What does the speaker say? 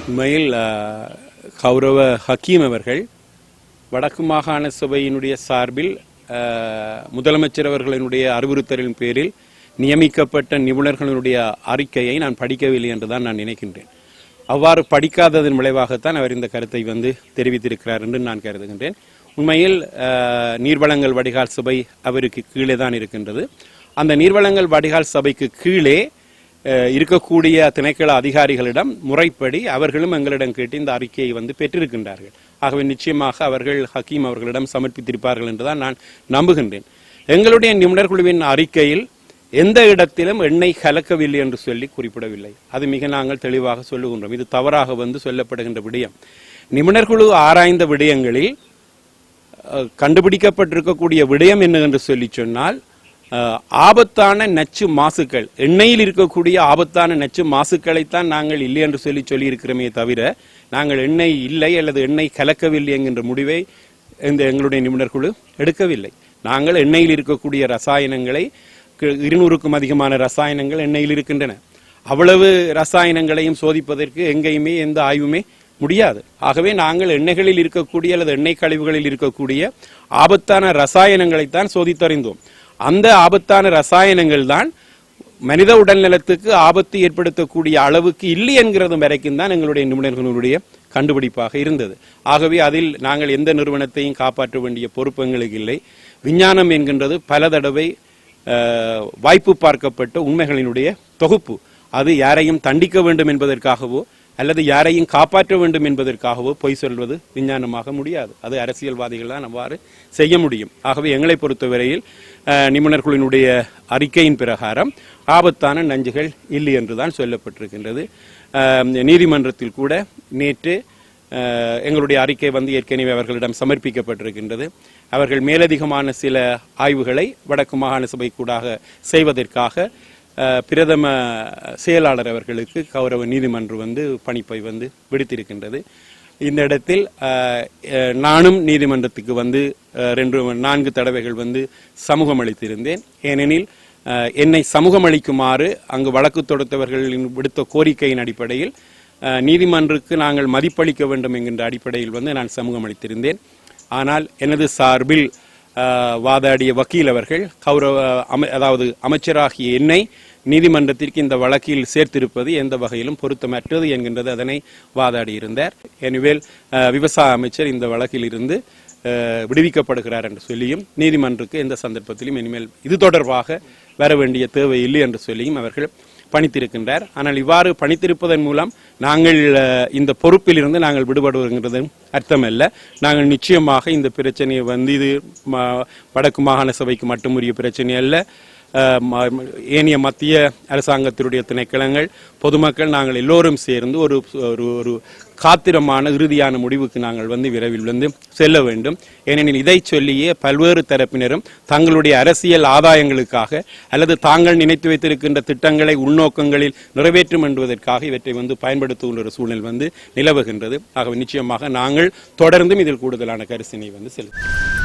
உண்மையில் கௌரவ ஹக்கீம் அவர்கள் வடக்கு மாகாண சபையினுடைய சார்பில் முதலமைச்சர் அவர்களினுடைய அறிவுறுத்தலின் பேரில் நியமிக்கப்பட்ட நிபுணர்களுடைய அறிக்கையை நான் படிக்கவில்லை என்றுதான் நான் நினைக்கின்றேன். அவ்வாறு படிக்காததன் விளைவாகத்தான் அவர் இந்த கருத்தை தெரிவித்திருக்கிறார் என்று நான் கருதுகின்றேன். உண்மையில் நீர்வளங்கள் வடிகால் சபை அவருக்கு கீழே தான் இருக்கின்றது. அந்த நீர்வளங்கள் வடிகால் சபைக்கு கீழே இருக்கக்கூடிய திணைக்கள அதிகாரிகளிடம் முறைப்படி அவர்களும் எங்களிடம் கேட்டு இந்த அறிக்கையை பெற்றிருக்கின்றார்கள். ஆகவே நிச்சயமாக அவர்கள் ஹக்கீம் அவர்களிடம் சமர்ப்பித்திருப்பார்கள் என்றுதான் நான் நம்புகின்றேன். எங்களுடைய நிபுணர் குழுவின் அறிக்கையில் எந்த இடத்திலும் எண்ணெய் கலக்கவில்லை என்று சொல்லி குறிப்பிடவில்லை. அது மிக நாங்கள் தெளிவாக சொல்லுகின்றோம். இது தவறாக சொல்லப்படுகின்ற விடயம். நிபுணர் குழு ஆராய்ந்த விடயங்களில் கண்டுபிடிக்கப்பட்டிருக்கக்கூடிய விடயம் என்ன என்று சொல்லி சொன்னால், ஆபத்தான நச்சு மாசுக்கள், எண்ணெயில் இருக்கக்கூடிய ஆபத்தான நச்சு மாசுக்களைத்தான் நாங்கள் இல்லை என்று சொல்லி இருக்கிறோமே தவிர, நாங்கள் எண்ணெய் இல்லை அல்லது எண்ணெய் கலக்கவில்லை என்கின்ற முடிவை எங்களுடைய நிபுணர் குழு எடுக்கவில்லை. நாங்கள் எண்ணெயில் இருக்கக்கூடிய ரசாயனங்களை 200க்கும் அதிகமான ரசாயனங்கள் எண்ணெயில் இருக்கின்றன. அவ்வளவு ரசாயனங்களையும் சோதிப்பதற்கு எங்கேயுமே எந்த ஆய்வுமே முடியாது. ஆகவே நாங்கள் எண்ணெய்களில் இருக்கக்கூடிய அல்லது எண்ணெய் கழிவுகளில் இருக்கக்கூடிய ஆபத்தான ரசாயனங்களைத்தான் சோதித்தறிந்தோம். அந்த ஆபத்தான ரசாயனங்கள் தான் மனித உடல்நலத்துக்கு ஆபத்து ஏற்படுத்தக்கூடிய அளவுக்கு இல்லை என்கிறது வரைக்கும் தான் எங்களுடைய நிபுணர்களுடைய கண்டுபிடிப்பாக இருந்தது. ஆகவே அதில் நாங்கள் எந்த நிறுவனத்தையும் காப்பாற்ற வேண்டிய பொறுப்பு எங்களுக்கு இல்லை. விஞ்ஞானம் என்கின்றது பல தடவை வாய்ப்பு பார்க்கப்பட்ட உண்மைகளினுடைய தொகுப்பு. அது யாரையும் தண்டிக்க வேண்டும் என்பதற்காகவோ அல்லது யாரையும் காப்பாற்ற வேண்டும் என்பதற்காகவோ பொய் சொல்வது விஞ்ஞானமாக முடியாது. அது அரசியல்வாதிகள் தான் அவ்வாறு செய்ய முடியும். ஆகவே எங்களை பொறுத்தவரையில் நிபுணர் குழுவினுடைய அறிக்கையின் பிரகாரம் ஆபத்தான நஞ்சுகள் இல்லை என்றுதான் சொல்லப்பட்டிருக்கின்றது. நீதிமன்றத்தில் கூட நேற்று எங்களுடைய அறிக்கை ஏற்கனவே அவர்களிடம் சமர்ப்பிக்கப்பட்டிருக்கின்றது. அவர்கள் மேலதிகமான சில ஆய்வுகளை வடக்கு மாகாண சபை கூடாக செய்வதற்காக பிரதம செயலாளர் அவர்களுக்கு கௌரவ நீதிமன்றம் பணிப்பை விடுத்திருக்கின்றது. இந்த இடத்தில் நானும் நீதிமன்றத்துக்கு 4 தடவைகள் சமூகம் அளித்திருந்தேன். ஏனெனில் என்னை சமூகம் அளிக்குமாறு அங்கு வழக்கு தொடுத்தவர்களின் விடுத்த கோரிக்கையின் அடிப்படையில் நீதிமன்றத்துக்கு நாங்கள் மதிப்பளிக்க வேண்டும் என்கின்ற அடிப்படையில் நான் சமூகம் அளித்திருந்தேன். ஆனால் எனது சார்பில் வாதாடிய வக்கீல் அவர்கள் அதாவது அமைச்சராகிய என்னை நீதிமன்றத்திற்கு இந்த வழக்கில் சேர்த்திருப்பது எந்த வகையிலும் பொருத்தமற்றது என்கின்றது அதனை வாதாடியிருந்தார். எனவே விவசாய அமைச்சர் இந்த வழக்கில் இருந்து விடுவிக்கப்படுகிறார் என்று சொல்லியும் நீதிமன்றத்துக்கு எந்த சந்தர்ப்பத்திலும் இனிமேல் இது தொடர்பாக வர வேண்டிய தேவை இல்லை என்று சொல்லியும் அவர்கள் பணித்திருக்கின்றார். ஆனால் இவ்வாறு பணித்திருப்பதன் மூலம் நாங்கள் இந்த பொறுப்பில் இருந்து நாங்கள் விடுபடுவது அர்த்தமல்ல. நாங்கள் நிச்சயமாக இந்த பிரச்சனையை இது வடக்கு மாகாண சபைக்கு மட்டுமுரிய பிரச்சனை அல்ல. ஏனைய மத்திய அரசாங்கத்தினுடைய திணைக்களங்கள், பொதுமக்கள், நாங்கள் எல்லோரும் சேர்ந்து ஒரு காத்திரமான இறுதியான முடிவுக்கு நாங்கள் விரைவில் செல்ல வேண்டும். ஏனெனில் இதை சொல்லியே பல்வேறு தரப்பினரும் தங்களுடைய அரசியல் ஆதாயங்களுக்காக அல்லது தாங்கள் நினைத்து வைத்திருக்கின்ற திட்டங்களை உள்நோக்கங்களில் நிறைவேற்றும் என்பதற்காக இவற்றை பயன்படுத்துகின்ற ஒரு சூழ்நிலை நிலவுகின்றது. ஆகவே நிச்சயமாக நாங்கள் தொடர்ந்தும் இதில் கூடுதலான கரிசனை செலுத்தும்.